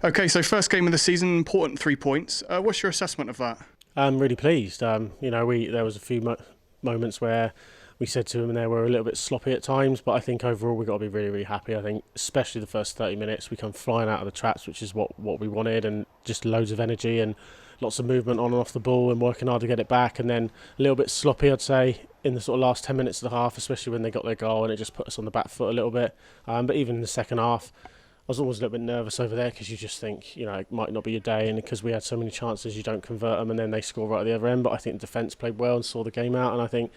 Okay, so first game of the season, important 3 points. What's your assessment of that? I'm really pleased. There was a few moments where we said to him they were a little bit sloppy at times, but I think overall we got to be really, really happy. I think especially the first 30 minutes, we come flying out of the traps, which is what we wanted, and just loads of energy and lots of movement on and off the ball and working hard to get it back. And then a little bit sloppy, I'd say, in the sort of last 10 minutes of the half, especially when they got their goal, and it just put us on the back foot a little bit. But even in the second half, I was always a little bit nervous over there because you just think, it might not be your day, and because we had so many chances, you don't convert them, and then they score right at the other end. But I think the defence played well and saw the game out, and I think,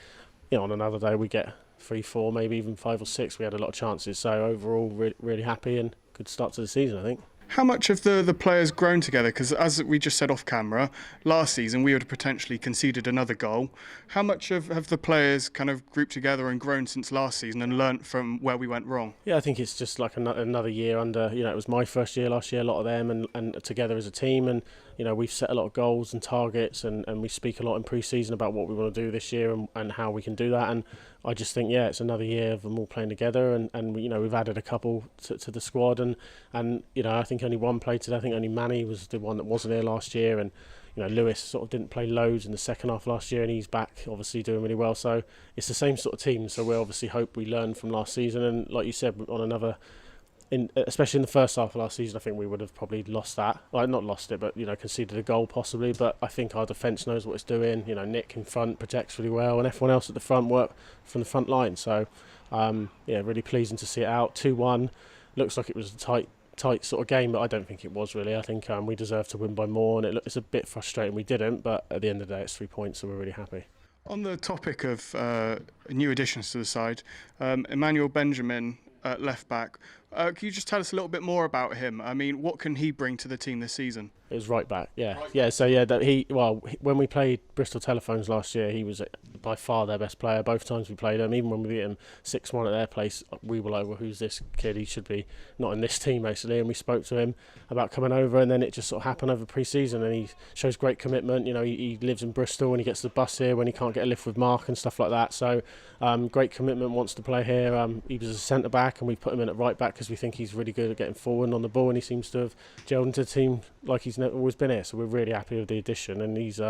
on another day we get 3, 4, maybe even 5 or 6. We had a lot of chances, so overall, really happy and good start to the season, I think. How much have the players grown together? Because as we just said off camera, last season we would have potentially conceded another goal. How much have the players kind of grouped together and grown since last season and learnt from where we went wrong? Yeah, I think it's just like another year under, it was my first year last year, a lot of them, and together as a team. And, we've set a lot of goals and targets, and we speak a lot in pre-season about what we want to do this year and how we can do that. And I just think, it's another year of them all playing together, and we've added a couple to the squad, and I think only one played today. I think only Manny was the one that wasn't here last year, and Lewis sort of didn't play loads in the second half last year, and he's back, obviously doing really well. So it's the same sort of team. So we obviously hope we learn from last season, and like you said, on another. Especially in the first half of last season, I think we would have probably lost that. Well, not lost it, but conceded a goal possibly. But I think our defence knows what it's doing. Nick in front protects really well, and everyone else at the front work from the front line. So, really pleasing to see it out. 2-1. Looks like it was a tight sort of game, but I don't think it was really. I think we deserved to win by more, and it's a bit frustrating we didn't. But at the end of the day, it's 3 points, so we're really happy. On the topic of new additions to the side, Emmanuel Benjamin at left back. Can you just tell us a little bit more about him? I mean, what can he bring to the team this season? It was right back, yeah. So when we played Bristol Telephones last year, he was by far their best player. Both times we played him, even when we beat him 6-1 at their place, we were like, well, who's this kid? He should be not in this team, basically. And we spoke to him about coming over, and then it just sort of happened over pre-season, and he shows great commitment. He lives in Bristol, and he gets the bus here when he can't get a lift with Mark and stuff like that. So great commitment, wants to play here. He was a centre-back, and we put him in at right back because we think he's really good at getting forward and on the ball, and he seems to have gelled into the team like he's always been here. So we're really happy with the addition, and he's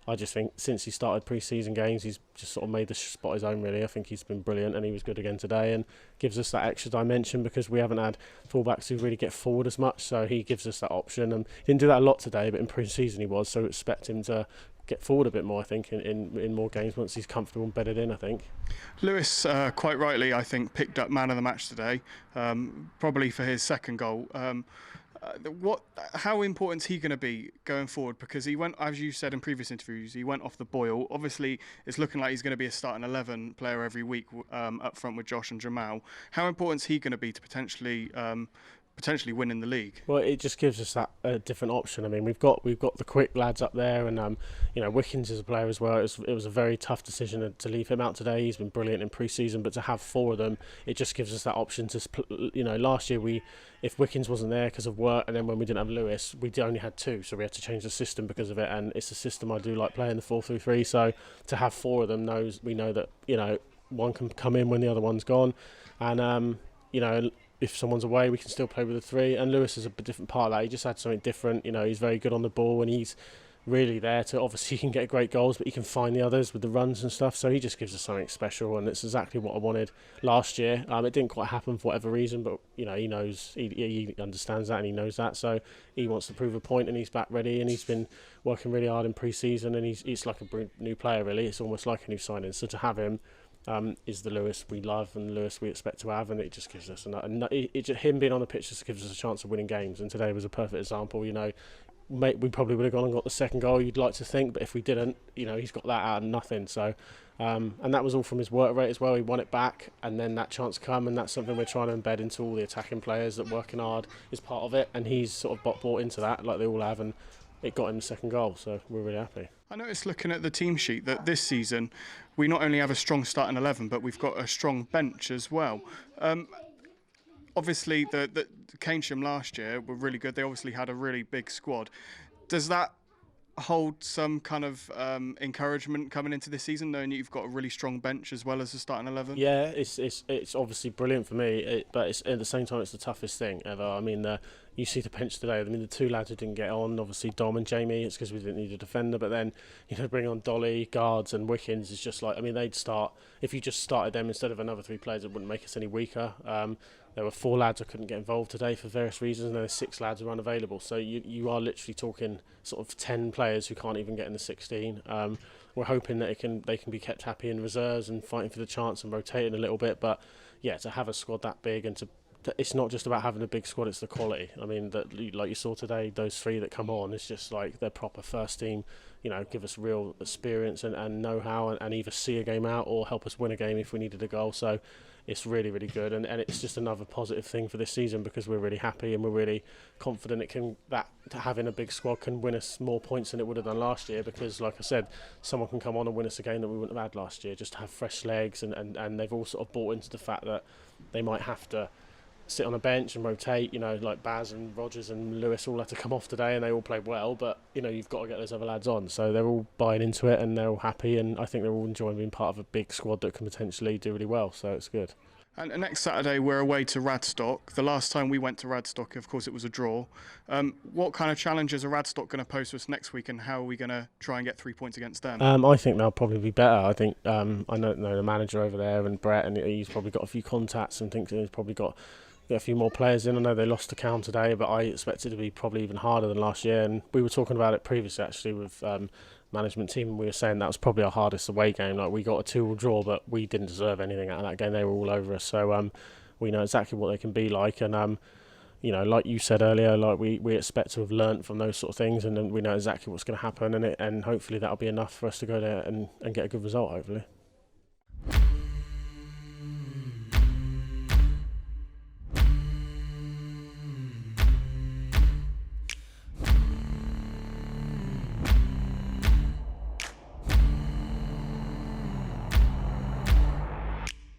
I just think since he started pre-season games, he's just sort of made the spot his own, really. I think he's been brilliant, and he was good again today, and gives us that extra dimension because we haven't had fullbacks who really get forward as much, so he gives us that option. And he didn't do that a lot today, but in pre-season he was, so expect him to get forward a bit more, I think, in more games once he's comfortable and bedded in, I think. Lewis, quite rightly, I think, picked up man of the match today, probably for his second goal. How important is he going to be going forward? Because he went, as you said in previous interviews, he went off the boil. Obviously, it's looking like he's going to be a starting 11 player every week up front with Josh and Jamal. How important is he going to be to potentially winning the league? Well, it just gives us that different option. I mean, we've got the quick lads up there, and Wickens is a player as well. It was a very tough decision to leave him out today. He's been brilliant in pre-season, but to have 4 of them, it just gives us that option to. Last year if Wickens wasn't there because of work, and then when we didn't have Lewis, we only had 2, so we had to change the system because of it. And it's a system I do like playing, the 4-3-3. So to have 4 of them we know that one can come in when the other one's gone, and if someone's away, we can still play with the 3. And Lewis is a different part of that. He just had something different. He's very good on the ball, and he's really there to, obviously he can get great goals, but he can find the others with the runs and stuff. So he just gives us something special, and it's exactly what I wanted last year. It didn't quite happen for whatever reason, but he knows, he understands that, and he knows that. So he wants to prove a point, and he's back ready, and he's been working really hard in pre-season, and he's like a new player, really. It's almost like a new signing. So to have him is the Lewis we love and the Lewis we expect to have, and it just gives us him being on the pitch just gives us a chance of winning games. And today was a perfect example. We probably would have gone and got the second goal, you'd like to think, but if we didn't, he's got that out of nothing. So and that was all from his work rate as well. He won it back, and then that chance come, and that's something we're trying to embed into all the attacking players, that working hard is part of it, and he's sort of bought into that like they all have, and it got him the second goal, so we're really happy. I noticed looking at the team sheet that this season we not only have a strong starting 11, but we've got a strong bench as well. Obviously, the Corsham last year were really good. They obviously had a really big squad. Does that hold some kind of encouragement coming into this season, knowing that you've got a really strong bench as well as the starting 11? Yeah, it's obviously brilliant for me, but it's at the same time it's the toughest thing ever. I mean, you see the bench today. I mean, the two lads who didn't get on, obviously Dom and Jamie, it's because we didn't need a defender. But then, bring on Dolly, Guards, and Wickens is just like, I mean, they'd start if you just started them instead of another three players. It wouldn't make us any weaker. There were 4 lads who couldn't get involved today for various reasons, and there were 6 lads who were unavailable. So you are literally talking sort of 10 players who can't even get in the 16. We're hoping that they can be kept happy in reserves and fighting for the chance and rotating a little bit. But yeah, to have a squad that big and it's not just about having a big squad, it's the quality. I mean, that like you saw today, those 3 that come on, it's just like they're proper first team, give us real experience and know-how and either see a game out or help us win a game if we needed a goal. So it's really, really good, and it's just another positive thing for this season because we're really happy and we're really confident having a big squad can win us more points than it would have done last year, because like I said, someone can come on and win us a game that we wouldn't have had last year, just to have fresh legs, and they've all sort of bought into the fact that they might have to sit on a bench and rotate, like Baz and Rogers and Lewis all had to come off today and they all played well, but you've got to get those other lads on, so they're all buying into it and they're all happy, and I think they're all enjoying being part of a big squad that can potentially do really well, so it's good. And next Saturday we're away to Radstock. The last time we went to Radstock, of course, it was a draw. What kind of challenges are Radstock going to pose to us next week, and how are we going to try and get 3 points against them? I think they'll probably be better. I think I know the manager over there and Brett, and he's probably got a few contacts and thinks he's probably got a few more players in. I know they lost to Town today, but I expect it to be probably even harder than last year. And we were talking about it previously, actually, with management team, and we were saying that was probably our hardest away game. Like, we got a 2-2 draw, but we didn't deserve anything out of that game. They were all over us. So we know exactly what they can be like. And like you said earlier, like we expect to have learnt from those sort of things, and then we know exactly what's going to happen, and hopefully that'll be enough for us to go there and get a good result, hopefully.